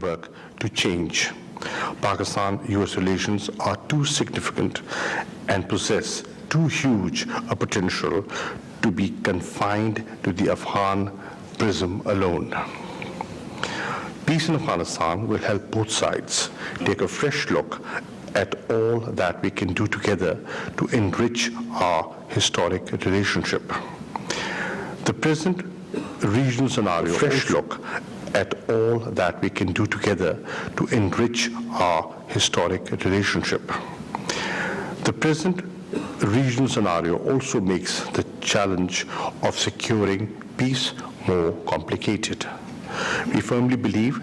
framework to change. Pakistan-US relations are too significant and possess too huge a potential to be confined to the Afghan prism alone. Peace in Afghanistan will help both sides take a fresh look at all that we can do together to enrich our historic relationship. The present regional scenario, fresh look at all that we can do together to enrich our historic relationship. The present regional scenario also makes the challenge of securing peace more complicated. We firmly believe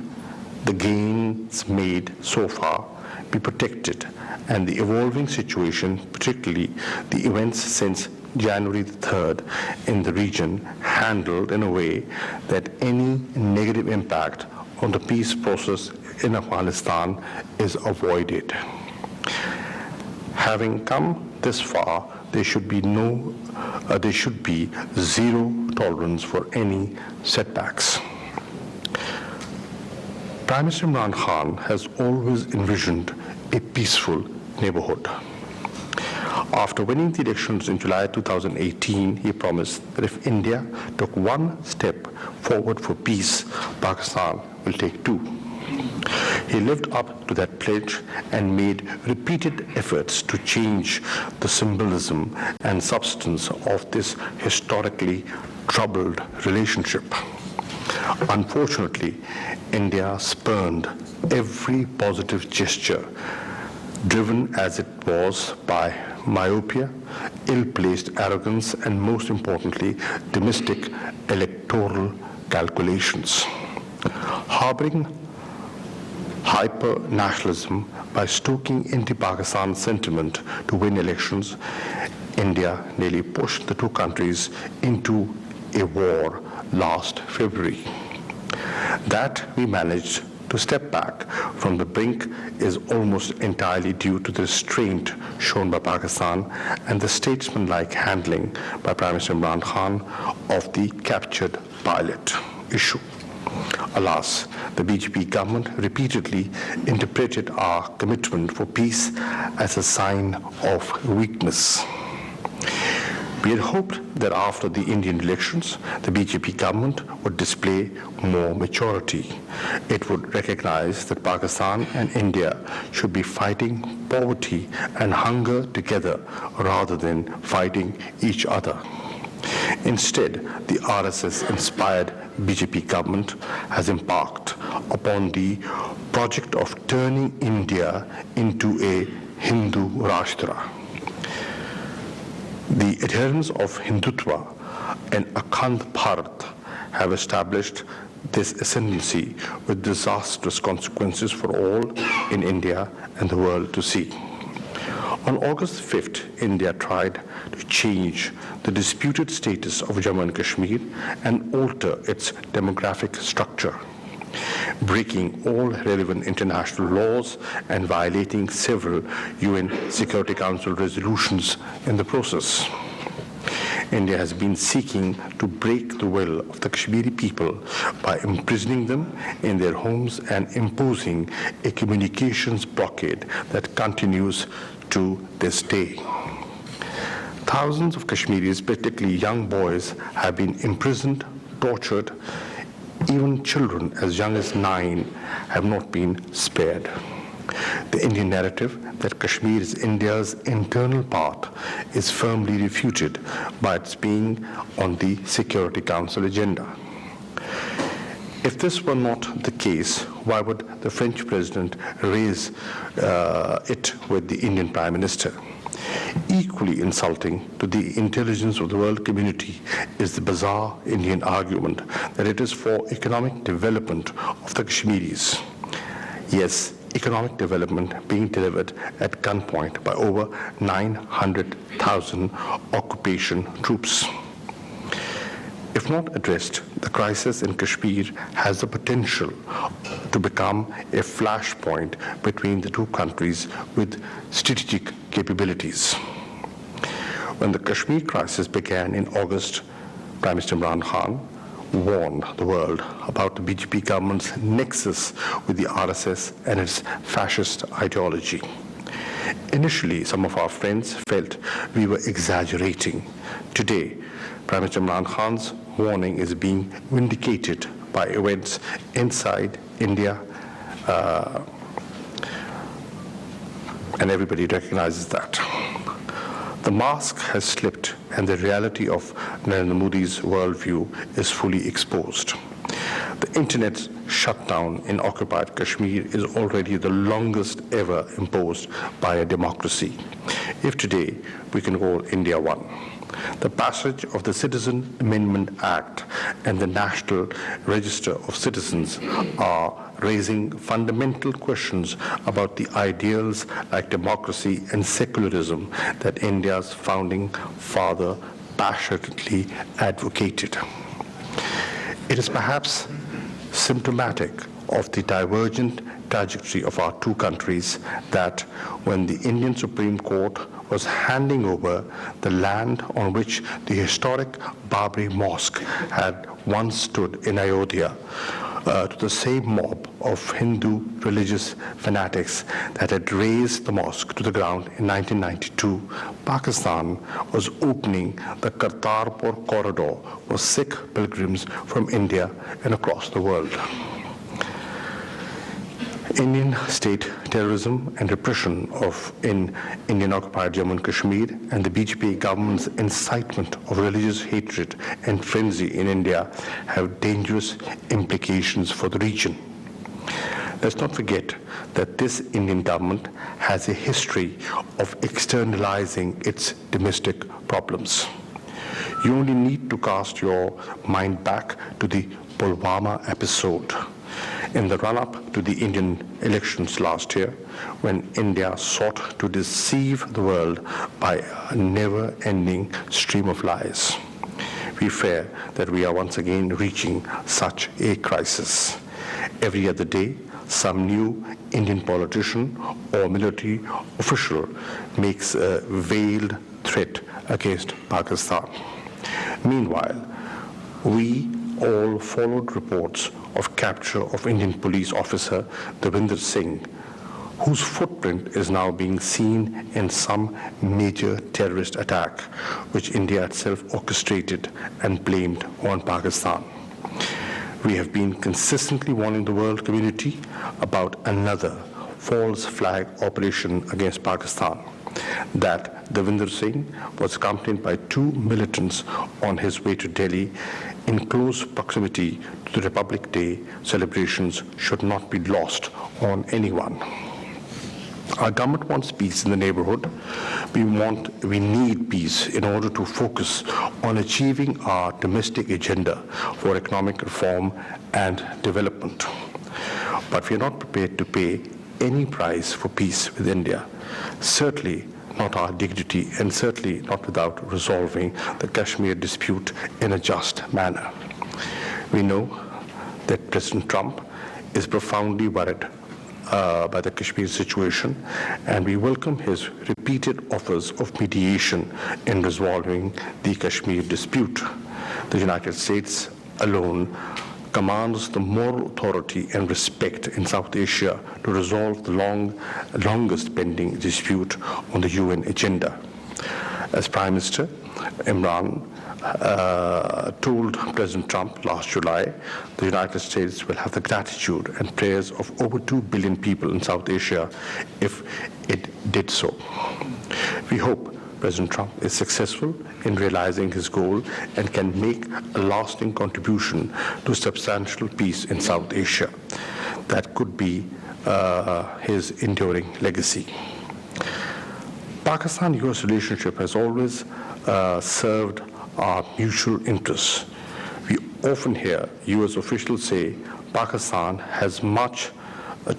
the gains made so far be protected, and the evolving situation, particularly the events since January the 3rd in the region, handled in a way that any negative impact on the peace process in Afghanistan is avoided. Having come this far, there should be zero tolerance for any setbacks. Prime Minister Imran Khan has always envisioned a peaceful neighborhood. After winning the elections in July 2018, he promised that if India took one step forward for peace, Pakistan will take two. He lived up to that pledge and made repeated efforts to change the symbolism and substance of this historically troubled relationship. Unfortunately, India spurned every positive gesture, driven as it was by myopia, ill-placed arrogance, and most importantly, domestic electoral calculations. Harboring hyper-nationalism by stoking anti-Pakistan sentiment to win elections, India nearly pushed the two countries into a war last February. That we managed to step back from the brink is almost entirely due to the restraint shown by Pakistan and the statesmanlike handling by Prime Minister Imran Khan of the captured pilot issue. Alas, the BJP government repeatedly interpreted our commitment for peace as a sign of weakness. We had hoped that after the Indian elections, the BJP government would display more maturity. It would recognize that Pakistan and India should be fighting poverty and hunger together rather than fighting each other. Instead, the RSS-inspired BJP government has embarked upon the project of turning India into a Hindu Rashtra. The adherents of Hindutva and Akhand Bharat have established this ascendancy with disastrous consequences for all in India and the world to see. On August 5th, India tried to change the disputed status of Jammu and Kashmir and alter its demographic structure, breaking all relevant international laws and violating several UN Security Council resolutions in the process. India has been seeking to break the will of the Kashmiri people by imprisoning them in their homes and imposing a communications blockade that continues to this day. Thousands of Kashmiris, particularly young boys, have been imprisoned, tortured. Even children as young as 9 have not been spared. The Indian narrative that Kashmir is India's internal part is firmly refuted by its being on the Security Council agenda. If this were not the case, why would the French president raise it with the Indian Prime Minister? Equally insulting to the intelligence of the world community is the bizarre Indian argument that it is for economic development of the Kashmiris. Yes, economic development being delivered at gunpoint by over 900,000 occupation troops. If not addressed, the crisis in Kashmir has the potential to become a flashpoint between the two countries with strategic capabilities. When the Kashmir crisis began in August, Prime Minister Imran Khan warned the world about the BJP government's nexus with the RSS and its fascist ideology. Initially, some of our friends felt we were exaggerating. Today, Prime Minister Imran Khan's warning is being vindicated by events inside India, and everybody recognizes that. The mask has slipped, and the reality of Narendra Modi's worldview is fully exposed. The internet shutdown in occupied Kashmir is already the longest ever imposed by a democracy. If today we can call India one, the passage of the Citizen Amendment Act and the National Register of Citizens are raising fundamental questions about the ideals like democracy and secularism that India's founding father passionately advocated. It is perhaps symptomatic of the divergent trajectory of our two countries that when the Indian Supreme Court was handing over the land on which the historic Babri Mosque had once stood in Ayodhya to the same mob of Hindu religious fanatics that had razed the mosque to the ground in 1992, Pakistan was opening the Kartarpur corridor for Sikh pilgrims from India and across the world. Indian state terrorism and repression in Indian-occupied Jammu and Kashmir and the BJP government's incitement of religious hatred and frenzy in India have dangerous implications for the region. Let's not forget that this Indian government has a history of externalizing its domestic problems. You only need to cast your mind back to the Pulwama episode. In the run-up to the Indian elections last year, when India sought to deceive the world by a never-ending stream of lies, we fear that we are once again reaching such a crisis. Every other day, some new Indian politician or military official makes a veiled threat against Pakistan. Meanwhile, we all followed reports of capture of Indian police officer Devinder Singh, whose footprint is now being seen in some major terrorist attack, which India itself orchestrated and blamed on Pakistan. We have been consistently warning the world community about another false flag operation against Pakistan, that Devinder Singh was accompanied by two militants on his way to Delhi in close proximity to the Republic Day celebrations should not be lost on anyone. Our government wants peace in the neighborhood. We need peace in order to focus on achieving our domestic agenda for economic reform and development. But we are not prepared to pay any price for peace with India. Certainly not our dignity, and certainly not without resolving the Kashmir dispute in a just manner. We know that President Trump is profoundly worried by the Kashmir situation, and we welcome his repeated offers of mediation in resolving the Kashmir dispute. The United States alone commands the moral authority and respect in South Asia to resolve the longest pending dispute on the UN agenda. As Prime Minister, Imran told President Trump last July, the United States will have the gratitude and prayers of over 2 billion people in South Asia if it did so. We hope President Trump is successful in realizing his goal and can make a lasting contribution to substantial peace in South Asia. That could be his enduring legacy. Pakistan-US relationship has always served our mutual interests. We often hear US officials say Pakistan has much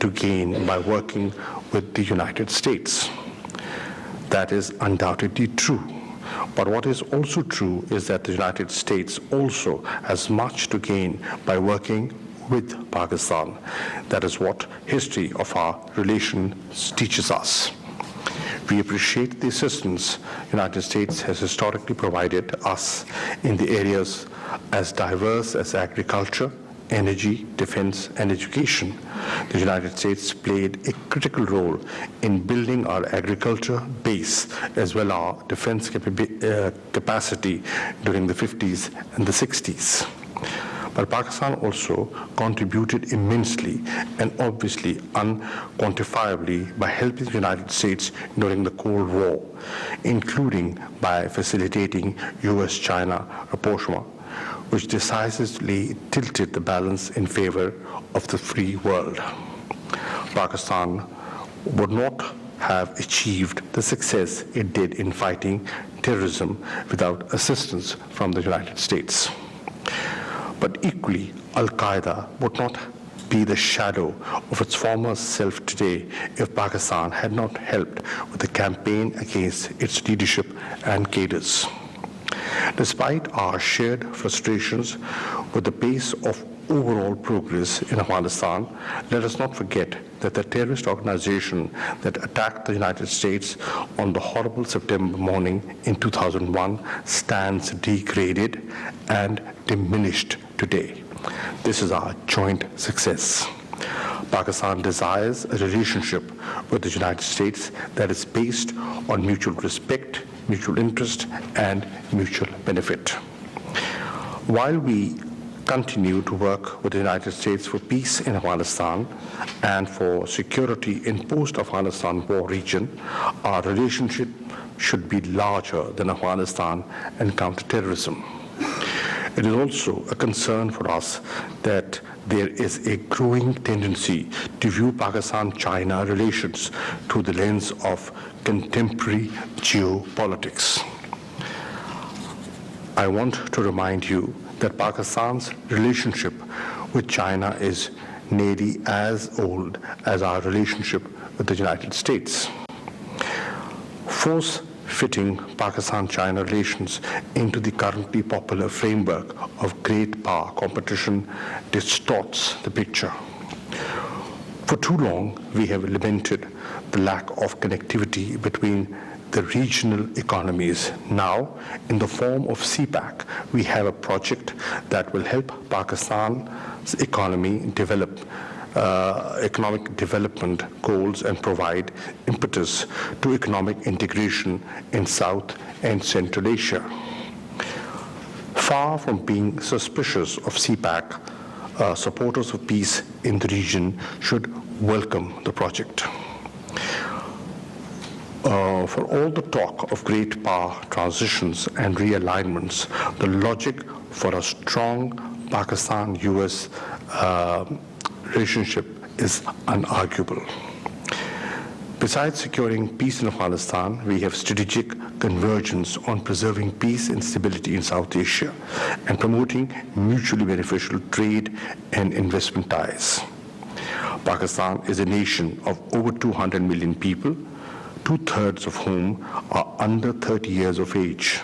to gain by working with the United States. That is undoubtedly true. But what is also true is that the United States also has much to gain by working with Pakistan. That is what history of our relations teaches us. We appreciate the assistance the United States has historically provided us in the areas as diverse as agriculture, energy, defense, and education. The United States played a critical role in building our agriculture base as well as our defense capacity during the 50s and the 60s. But Pakistan also contributed immensely and obviously unquantifiably by helping the United States during the Cold War, including by facilitating US-China rapprochement, which decisively tilted the balance in favor of the free world. Pakistan would not have achieved the success it did in fighting terrorism without assistance from the United States. But equally, Al-Qaeda would not be the shadow of its former self today if Pakistan had not helped with the campaign against its leadership and cadres. Despite our shared frustrations with the pace of overall progress in Afghanistan, let us not forget that the terrorist organization that attacked the United States on the horrible September morning in 2001 stands degraded and diminished today. This is our joint success. Pakistan desires a relationship with the United States that is based on mutual respect, mutual interest, and mutual benefit. While we continue to work with the United States for peace in Afghanistan and for security in post-Afghanistan war region, our relationship should be larger than Afghanistan and counterterrorism. It is also a concern for us that there is a growing tendency to view Pakistan-China relations through the lens of contemporary geopolitics. I want to remind you that Pakistan's relationship with China is nearly as old as our relationship with the United States. Force-fitting Pakistan-China relations into the currently popular framework of great power competition distorts the picture. For too long, we have lamented the lack of connectivity between the regional economies. Now, in the form of CPAC, we have a project that will help Pakistan's economy develop economic development goals and provide impetus to economic integration in South and Central Asia. Far from being suspicious of CPAC, supporters of peace in the region should welcome the project. For all the talk of great power transitions and realignments, the logic for a strong Pakistan-US relationship is unarguable. Besides securing peace in Afghanistan, we have strategic convergence on preserving peace and stability in South Asia and promoting mutually beneficial trade and investment ties. Pakistan is a nation of over 200 million people, two-thirds of whom are under 30 years of age.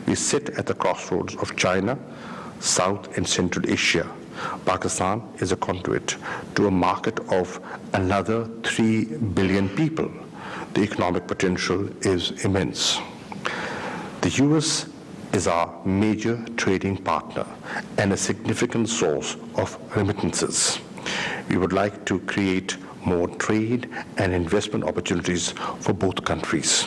We sit at the crossroads of China, South and Central Asia. Pakistan is a conduit to a market of another 3 billion people. The economic potential is immense. The US is our major trading partner and a significant source of remittances. We would like to create more trade and investment opportunities for both countries.